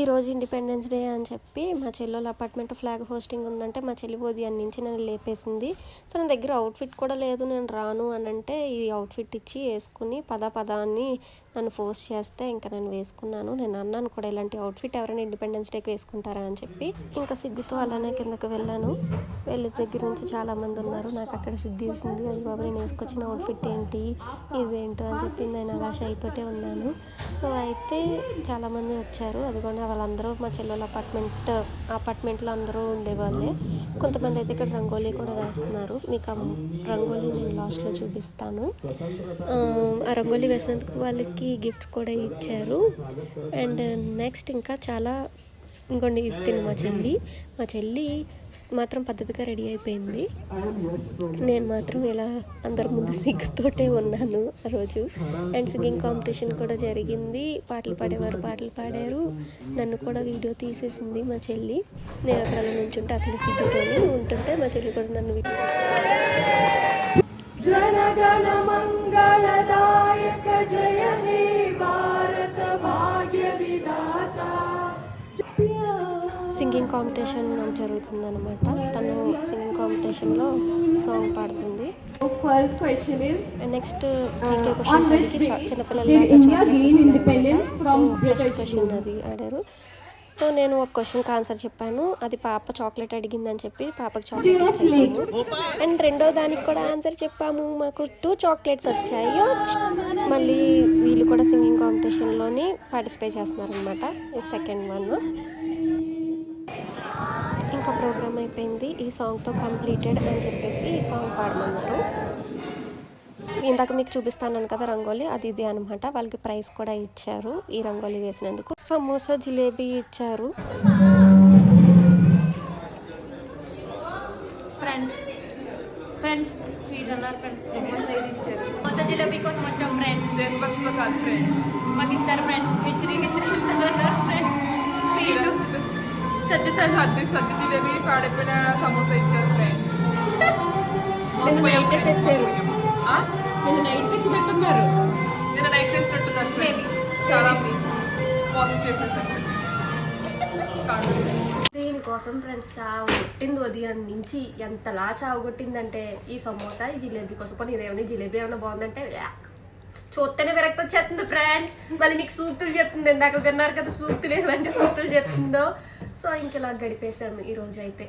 ఈరోజు independence day అని చెప్పి మా చెల్లెల అపార్ట్మెంట్ ఫ్లాగ్ హోస్టింగ్ ఉందంటే మా చెల్లి ఉదయం నుంచి నన్ను లేపేసింది. సో నా దగ్గర అవుట్ఫిట్ కూడా లేదు, నేను రాను అని అంటే ఈ అవుట్ఫిట్ ఇచ్చి వేసుకుని పద అని నన్ను ఫోర్స్ చేస్తే ఇంకా నేను వేసుకున్నాను. నేను అన్నాను కూడా, ఇలాంటి అవుట్ఫిట్ ఎవరైనా ఇండిపెండెన్స్ డేకి వేసుకుంటారా అని చెప్పి. ఇంకా సిగ్గుతో అలానే కిందకి వెళ్ళాను. వెళ్ళి దగ్గర నుంచి చాలామంది ఉన్నారు. నాకు అక్కడ సిగ్గేసింది. అయ్యి బాబు నేను వేసుకొచ్చిన అవుట్ఫిట్ ఏంటి ఇదేంటో అని చెప్పి నేను అలా షైతోటే ఉన్నాను. సో అయితే చాలామంది వచ్చారు. అది కూడా వాళ్ళందరూ మా చెల్లెల అపార్ట్మెంట్లో అందరూ ఉండేవాళ్ళే. కొంతమంది అయితే ఇక్కడ రంగోలీ కూడా వేస్తున్నారు. మీకు ఆ రంగోలీ నేను లాస్ట్లో చూపిస్తాను. ఆ రంగోలీ వేసినందుకు వాళ్ళకి గిఫ్ట్స్ కూడా ఇచ్చారు. అండ్ నెక్స్ట్ ఇంకా చాలా ఇంకోండి తిను మా చెల్లి మాత్రం పద్ధతిగా రెడీ అయిపోయింది. నేను మాత్రం ఇలా అందరి ముందు సిగ్గుతోటే ఉన్నాను ఆ రోజు. అండ్ సింగింగ్ కాంపిటీషన్ కూడా జరిగింది. పాటలు పాడేవారు పాటలు పాడారు. నన్ను కూడా వీడియో తీసేసింది మా చెల్లి. నేను అక్కడ అలా నుంచుంటే అసలు సిగ్గుతోనే ఉంటుంటే మా చెల్లి కూడా నన్ను సింగింగ్ కాంపిటీషన్ జరుగుతుందన్నమాట. తను సింగింగ్ కాంపిటీషన్లో సాంగ్ పాడుతుంది. నెక్స్ట్ జీకే క్వశ్చన్స్ అడిగి చిన్నపిల్లలలాగా చాక్లెట్స్ ఇస్తున్నారు. సో ఫస్ట్ క్వశ్చన్ అది ఆడారు. సో నేను ఒక క్వశ్చన్కి ఆన్సర్ చెప్పాను. అది పాప చాక్లెట్ అడిగిందని చెప్పి పాపకు చాక్లెట్ ఇచ్చేసాను. అండ్ రెండో దానికి కూడా ఆన్సర్ చెప్పాము. మాకు 2 చాక్లెట్స్ వచ్చాయి. మళ్ళీ వీళ్ళు కూడా సింగింగ్ కాంపిటీషన్లోని పార్టిసిపేట్ చేస్తున్నారు అనమాట. ఈ సెకండ్ వన్. ఇంకా ప్రోగ్రామ్ అయిపోయింది. ఈ సాంగ్తో కంప్లీటెడ్ అని చెప్పేసి ఈ సాంగ్ పాడమన్నారు. ఇందాక మీకు చూపిస్తాను కదా రంగోలీ, అది ఇదే అనమాట. వాళ్ళకి ప్రైజ్ కూడా ఇచ్చారు ఈ రంగోలీ వేసినందుకు. సమోసా జిలేబీ ఇచ్చారు. ఫ్రెండ్స్ స్వీట్ అన్నారు. ఫ్రెండ్స్ ఇచ్చారు. సమోసా జిలేబీ కోసం వచ్చాం ఫ్రెండ్స్. దేశభక్తిలో కాదు ఫ్రెండ్స్, మాకు ఇచ్చారు ఫ్రెండ్స్. కిచరీ అన్నారు ఫ్రెండ్స్. స్వీట్ సద్ది జిలేబీ పాడైపోయిన సమోసా ఇచ్చారు ఫ్రెండ్స్. తెచ్చారు. నిన్న నైట్ తెచ్చినట్టున్నారు. చాలా మోసం చేసేసారు. దీనికోసం ఫ్రెండ్స్ చావు కొట్టింది ఉదయం నుంచి. ఎంతలా చావు కొట్టిందంటే ఈ సమోసా ఈ జిలేబీ కోసం. కొన్ని ఇదేమన్నా జిలేబీ ఏమైనా బాగుందంటే చూస్తేనే విరక్తి వచ్చేస్తుంది ఫ్రెండ్స్. మళ్ళీ మీకు సూక్తులు చెప్తుంది. ఇందాక విన్నారు కదా సూక్తులు, ఎలాంటి సూక్తులు చెప్తుందో. సో ఇంక ఇలా గడిపేశాము ఈరోజు అయితే.